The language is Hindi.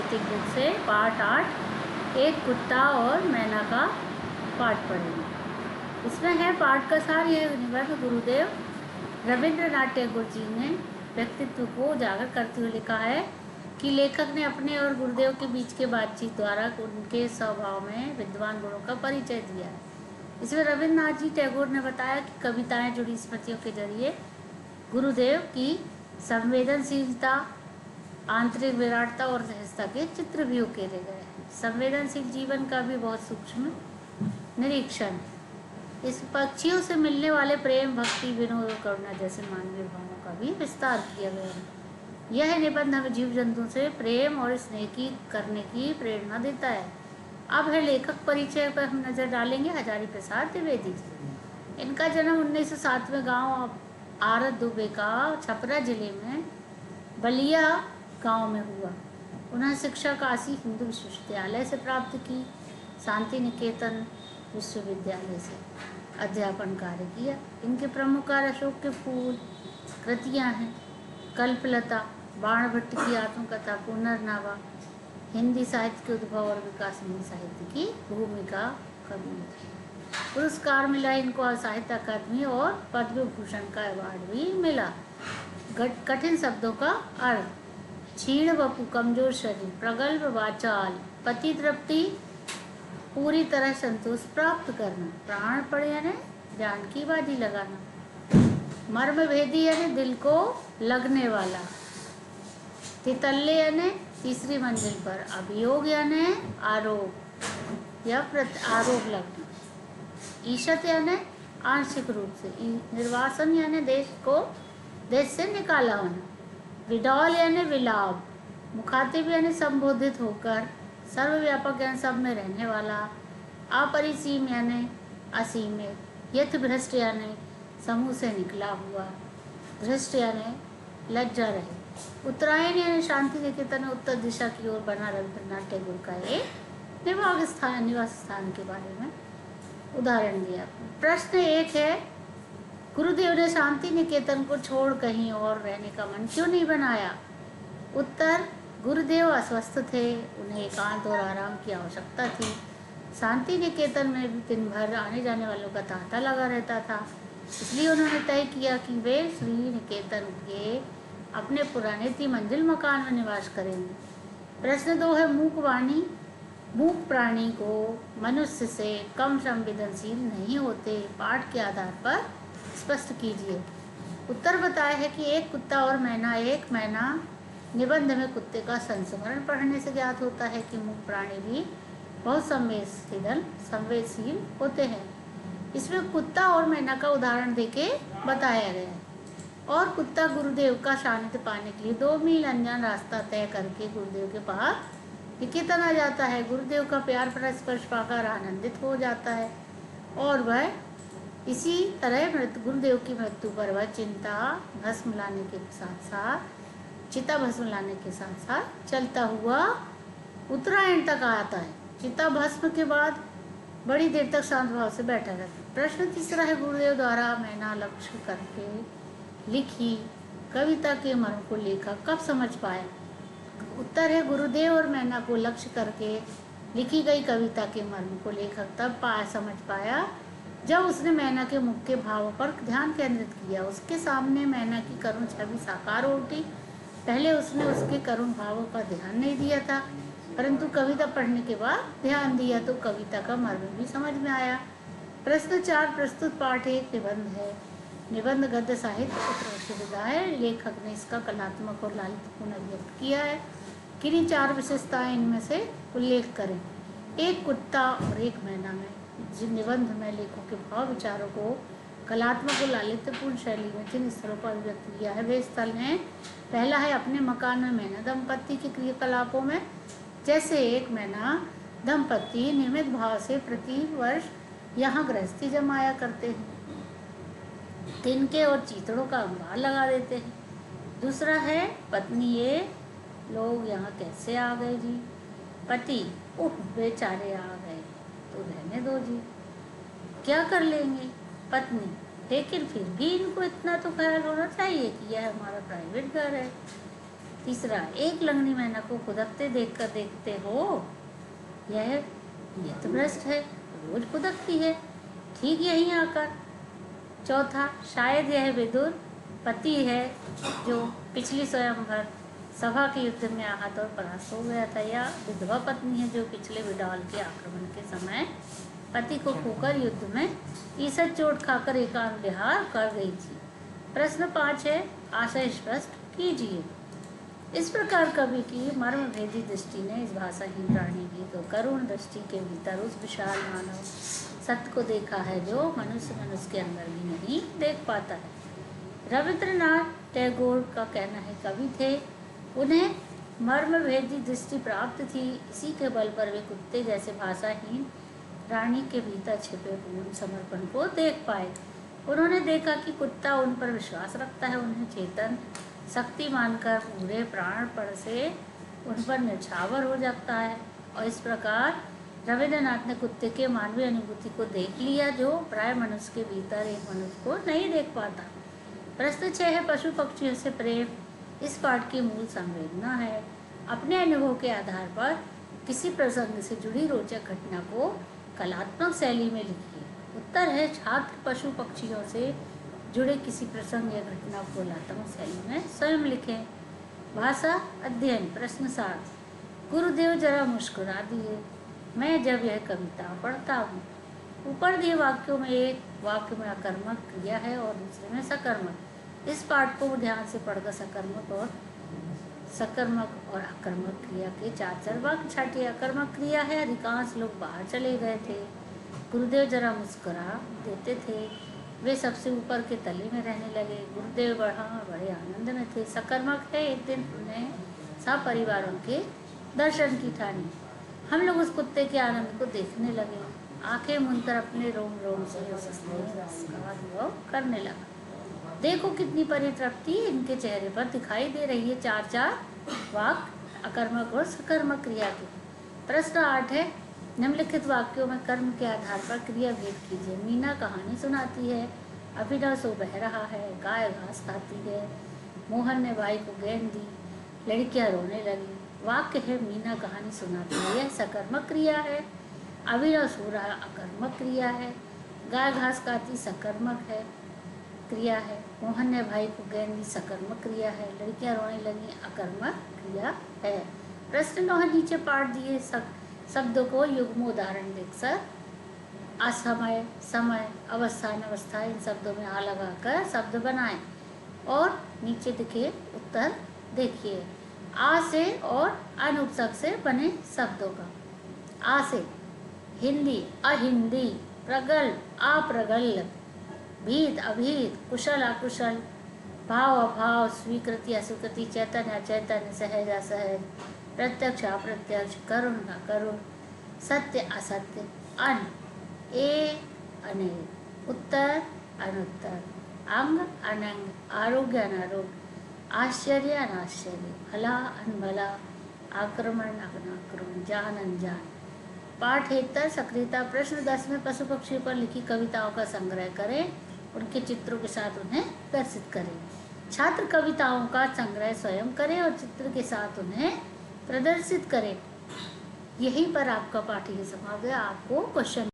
सांस्कृतिक बुक से पाठ 8 एक कुत्ता और मैना का पाठ पढ़ेंगे। इसमें है पाठ का सार यह निबंध गुरुदेव रविंद्रनाथ टैगोर जी ने व्यक्तित्व को उजागर करते हुए लिखा है कि लेखक ने अपने और गुरुदेव के बीच के बातचीत द्वारा उनके स्वभाव में विद्वान गुणों का परिचय दिया है। इसमें रविंद्रनाथ जी टैगोर ने बताया कि कविताएं जुड़ी स्मृतियों के जरिए गुरुदेव की संवेदनशीलता, आंतरिक विराटता और सहजता के चित्र भी उकेरे गए हैं। संवेदनशील जीवन का भी बहुत सूक्ष्म निरीक्षण। इस पक्षियों से मिलने वाले प्रेम, भक्ति, विनोद और करुणा जैसे मानवीय भावों का भी विस्तार किया गया है। यह निबंध हमें जीव जंतुओं से प्रेम और स्नेह की करने की प्रेरणा देता है। अब है लेखक परिचय पर हम नजर डालेंगे। हजारी प्रसाद द्विवेदी जी। इनका जन्म 1907 में गांव आरत दुबे का छपरा जिले में बलिया गांव में हुआ। उन्होंने शिक्षा काशी हिंदू विश्वविद्यालय से प्राप्त की। शांति निकेतन विश्वविद्यालय से अध्यापन कार्य किया। इनके प्रमुख कार्य अशोक के फूल कृतियाँ हैं, कल्पलता, बाणभट्ट की आत्मकथा, पुनर्नवा, हिंदी साहित्य के उद्भव और विकास में साहित्य की भूमिका कमी थी। पुरस्कार मिला इनको साहित्य अकादमी और पद्म भूषण का अवार्ड भी मिला। कठिन शब्दों का अर्थ: क्षीण वपु कमजोर शरीर, प्रगल्भ वाचाल, पति तृप्ति पूरी तरह संतोष प्राप्त करना, प्राणपण यानी जान की बाजी लगाना, मर्म भेदी यानी दिल को लगने वाला, तितल्ले यानी तीसरी मंजिल पर, अभियोग यानी आरोप या आरोप लगना, ईशत यानी आंशिक रूप से, निर्वासन यानी देश से निकाला होना, विडौल यानी विलाप, मुखातिब यानी संबोधित होकर, सर्वव्यापक यानी सब में रहने वाला, अपरिसीम यानी असीमित, यथभ्रष्ट यानी समूह से निकला हुआ, भ्रष्ट यानी लज्जा रहे। उत्तरायण यानी शांति निकेतन उत्तर दिशा की ओर बना रविंद्रनाथ टैगोर का एक निवास स्थान के बारे में उदाहरण दिया। प्रश्न 1 है, गुरुदेव ने शांति निकेतन को छोड़ कहीं और रहने का मन क्यों नहीं बनाया? उत्तर: गुरुदेव अस्वस्थ थे, उन्हें एकांत और आराम की आवश्यकता थी। शांति निकेतन में भी दिन भर आने जाने वालों का तांता लगा रहता था, इसलिए उन्होंने तय किया कि वे श्री निकेतन के अपने पुराने त्रिमंजिल मकान में निवास करेंगे। प्रश्न 2 है, मूक प्राणी को मनुष्य से कम संवेदनशील नहीं होते, पाठ के आधार पर स्पष्ट कीजिए। उत्तर बताया है कि एक कुत्ता और मैना। एक मैना निबंध में कुत्ते का संस्मरण पढ़ने से ज्ञात होता है कि मूक प्राणी भी बहुत संवेदनशील होते हैं। इसमें कुत्ता और मैना का उदाहरण देके बताया गया है। और कुत्ता गुरुदेव का सानिध्य पाने के लिए 2 मील अनजान रास्ता तय करके गुरुदेव के पास निकेतन आ जाता है। गुरुदेव का प्यार भरा स्पर्श पाकर आनंदित हो जाता है और वह इसी तरह गुरुदेव की मृत्यु पर वह चिता भस्म लाने के साथ साथ चलता हुआ उत्तरायण तक आता है। चिता भस्म के बाद बड़ी देर तक शांत भाव से बैठा रहता है। प्रश्न 3 है, गुरुदेव द्वारा मैना लक्ष्य करके लिखी कविता के मर्म को लेखक कब समझ पाए? उत्तर है, गुरुदेव और मैना को लक्ष्य करके लिखी गई कविता के मर्म को लेखक तब समझ पाया जब उसने मैना के मुख के भावों पर ध्यान केंद्रित किया। उसके सामने मैना की करुण छवि साकार हो उठी। पहले उसने उसके करुण भावों का ध्यान नहीं दिया था, परंतु कविता पढ़ने के बाद ध्यान दिया तो कविता का मर्म भी समझ में आया। प्रश्न 4, प्रस्तुत पाठ एक निबंध है। निबंध गद्य साहित्य उत्कृष्ट विधा है। लेखक ने इसका कलात्मक और लालित्यपूर्ण व्यक्त किया है। किन्हीं 4 विशेषताएं इनमें से उल्लेख करें। एक कुत्ता और एक मैना में जिन निबंध में लेखक के भाव विचारों को कलात्मक और लालित्यपूर्ण शैली में जिन स्थलों पर व्यक्त किया है वे स्थल हैं। पहला है अपने मकान में मैना दंपत्ति के क्रियाकलापों में। जैसे एक मैना दंपत्ति नियमित भाव से प्रति वर्ष यहाँ गृहस्थी जमाया करते हैं, तिनके और चीतड़ों का अंबार लगा देते हैं। दूसरा है पत्नी, ये लोग यहाँ कैसे आ गए जी? पति, ओह बेचारे आ गए तो रहने दो जी, क्या कर लेंगे? पत्नी, लेकिन फिर भी इनको इतना तो ख्याल होना चाहिए कि यह हमारा प्राइवेट घर है। तीसरा, एक लंगड़ी मेंढक को खुदकते देखकर देखते हो, यह तो भ्रष्ट है, रोज खुदकती है ठीक यहीं आकर। चौथा, शायद यह विदुर पति है जो पिछली स्वयंवर सभा के युद्ध में आहत और परास्त हो गया था, या विधवा पत्नी है जो पिछले विडाल के आक्रमण के समय पति को खोकर युद्ध में ईसत चोट खाकर एकांत विहार कर गई थी। प्रश्न 5 है, आशय स्पष्ट कीजिए। इस प्रकार कवि की मर्म भेदी दृष्टि ने इस भाषाहीन प्राणी की तो करुण दृष्टि के भीतर उस विशाल मानव सत्य को देखा है जो मनुष्य के अंदर भी नहीं देख पाता है। रविंद्रनाथ टैगोर का कहना है, कवि थे, उन्हें मर्म भेदी दृष्टि प्राप्त थी, इसी के बल पर वे कुत्ते जैसे भाषाहीन प्राणी के भीतर छिपे पूर्ण समर्पण को देख पाए। उन्होंने देखा कि कुत्ता उन पर विश्वास रखता है, उन्हें चेतन शक्ति मानकर पूरे प्राणपण से उन पर न्यौछावर हो जाता है, और इस प्रकार रविंद्रनाथ ने कुत्ते के मानवीय अनुभूति को देख लिया जो प्राय मनुष्य के भीतर एक मनुष्य को नहीं देख पाता। प्रश्न 6 है, पशु पक्षियों से प्रेम इस पाठ की मूल संवेदना है। अपने अनुभव के आधार पर किसी प्रसंग से जुड़ी रोचक घटना को कलात्मक शैली में लिखिए। उत्तर है, छात्र पशु पक्षियों से जुड़े किसी प्रसंग या घटना को कलात्मक शैली में स्वयं लिखें। भाषा अध्ययन। प्रश्न 7, गुरुदेव जरा मुस्कुरा दिए, मैं जब यह कविता पढ़ता हूँ। ऊपर दिए वाक्यों में एक वाक्य में अकर्मक क्रिया है और दूसरे में सकर्मक। इस पाठ को ध्यान से पढ़कर सकर्मक और अकर्मक क्रिया के 4 वाक्य छाटिए। अकर्मक क्रिया है, अधिकांश लोग बाहर चले गए थे, गुरुदेव जरा मुस्कुरा देते थे, वे सबसे ऊपर के तले में रहने लगे, गुरुदेव बड़े आनंद में थे। सकर्मक है, एक दिन उन्हें सपरिवारों के दर्शन की ठानी, हम लोग उस कुत्ते के आनंद को देखने लगे, आंखें मूंदकर अपने रोम रोम से उसका अनुभव करने लगा। देखो कितनी परितृप्ति इनके चेहरे पर दिखाई दे रही है। 4 वाक्य अकर्मक और सकर्मक क्रिया के। प्रश्न 8 है, निम्नलिखित वाक्यों में कर्म के आधार पर क्रिया भेद कीजिए। मीना कहानी सुनाती है, अभिनव सो बह रहा है, गाय घास खाती है, मोहन ने भाई को गेंद दी, लड़कियां रोने लगी। वाक्य है, मीना कहानी सुनाती है, यह सकर्मक क्रिया है। अभिनव सो रहा अकर्मक क्रिया है। गाय घास खाती सकर्मक है क्रिया है। मोहन ने भाई को गेंद दी सकर्मक क्रिया है। लड़कियां रोने लगी अकर्मक क्रिया है। प्रश्न 9 नीचे पाठ दिए शब्दों को युग्म उदाहरण देखकर असमय, समय, अवस्था, अवस्था इन शब्दों में आ लगाकर शब्द बनाएं और नीचे दिखे उत्तर देखिए। आ से और अनुपसर्ग से बने शब्दों का। आ से हिंदी, अहिंदी, प्रगल्भ, अप्रगल्भ, भीत, अभीत, कुशल, अकुशल, भाव, अभाव, स्वीकृति, अस्वीकृति, चैतन्य, अचैतन्य, सहज, असहज, प्रत्यक्ष, अप्रत्यक्ष, करुण, अकरुण, सत्य, असत्य, अन, ए, अनेक, उत्तर, अनुत्तर, अंग, अनंग, आरोग्य, अनारोग्य, आश्चर्य, अनाश्चर्य, भला, अनभला, आक्रमण, अनाक्रमण, जान, अनजान। पाठेतर सक्रियता। प्रश्न 10 में पशु पक्षियों पर लिखी कविताओं का संग्रह करें, उनके चित्रों के साथ उन्हें प्रदर्शित करें। छात्र कविताओं का संग्रह स्वयं करें और चित्र के साथ उन्हें प्रदर्शित करें। यहीं पर आपका पाठ ही समाप्त है। आपको क्वेश्चन